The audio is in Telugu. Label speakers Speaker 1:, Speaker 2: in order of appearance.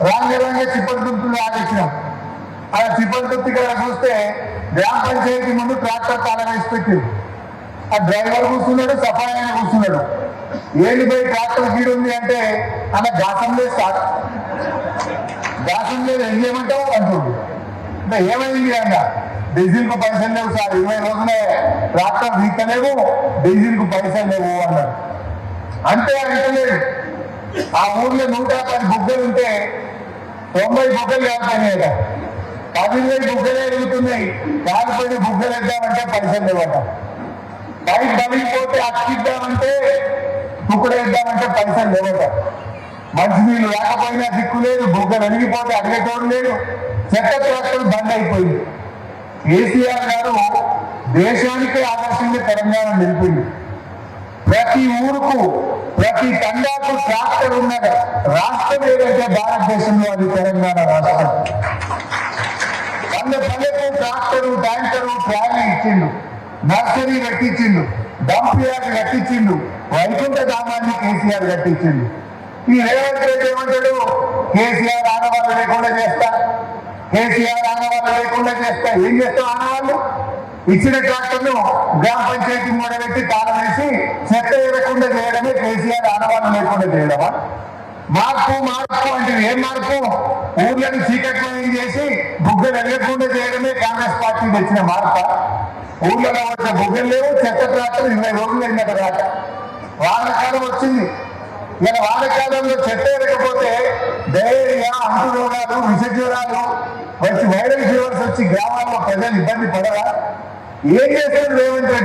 Speaker 1: రాంగ చిప్పటి దుంతులు ఆగించినాం. ఆ చిప్పటి దుత్తి కదా చూస్తే గ్రామ పంచాయతీ ముందు ట్రాక్టర్ తాళం వేసి పెట్టింది. ఆ డ్రైవర్ కూర్చున్నాడు, సఫాయి ఆయన కూర్చున్నాడు. ఏంటి పోయి ట్రాక్టర్ గీడు ఉంది అంటే అన్న గాసం లేదు సార్, గాసం లేదు ఏం చేయమంటావు అంటుంది. అంటే ఏమైంది అన్న, డీజిల్ కు పైసలు లేవు సార్, 20 రోజులే ట్రాక్టర్ వీకలేవు, డీజిల్ కు పైసలు లేవు అన్నాడు. అంతే అంటలేదు. ఆ ఊర్లో 110 బుగ్గలు ఉంటే 90 బుగ్గలు కాకపోయినాయి కదా, 10,000 బుగ్గలే ఎరుగుతున్నాయి. కాలిపోయిన బుగ్గలు వేద్దామంటే పైసలు లేవట. పైకి బలిగిపోతే అక్కిద్దామంటే తుక్కుడు వేద్దామంటే పైసలు లేవట. మంచినీళ్ళు రాకపోయినా దిక్కు లేదు, బుగ్గలు ఎరిగిపోతే అడిగేటోడు లేదు. చెత్త ట్రాక్టర్ బంద్ అయిపోయింది. కేసీఆర్ గారు దేశానికే ఆదర్శంగా తెలంగాణ నిలిపింది. ప్రతి ఊరుకు ప్రతి తండాకు ట్రాక్టర్ ఉన్న రాష్ట్రం ఏదైతే భారతదేశంలో అది తెలంగాణ రాష్ట్రం. పల్లెకు ట్రాక్టరు, ట్యాంకరు, ట్రాలీ ఇచ్చిండు, నర్సరీ కట్టించిండు, డంప్ యార్డ్ కట్టించిండు, వైకుంఠ ధామాన్ని కేసీఆర్ కట్టించిండు. ఈ రేవంత్ రెడ్డి ఏమంటాడు, కేసీఆర్ ఆనవాళ్ళు లేకుండా చేస్తా, కేసీఆర్ ఆనవాళ్ళు లేకుండా చేస్తా. ఏం చేస్తాం ఆనవాళ్ళు? ఇచ్చిన ట్రాక్టర్ను గ్రామ పంచాయతీ మూడబెట్టి తాళం వేసి చెత్త ఏరకుండా చేయడమే కేసీఆర్ ఆనవాళ్ళు లేకుండా చేయడమా? మార్పు మార్పు అంటే ఏం మార్పు? ఊర్లను చీకట్మయం చేసి బుగ్గలు వెళ్ళకుండా చేయడమే కాంగ్రెస్ పార్టీ తెచ్చిన మార్పు. ఊర్లలో వచ్చే బుగ్గలు లేవు, చెత్త ట్రాక్టర్ 20 రోజులు వెళ్ళిన తర్వాత వానకాలం వచ్చింది. ఇలా వానకాలంలో చెత్త ఎరకపోతే డైరియా, అంటు రోగాలు, విష జ్వరాలు వచ్చి వైరల్ ఫీవర్స్ వచ్చి గ్రామాల్లో ప్రజలు ఇబ్బంది పడరా? ఏం చేస్తారు రేవంత్ రెడ్డి?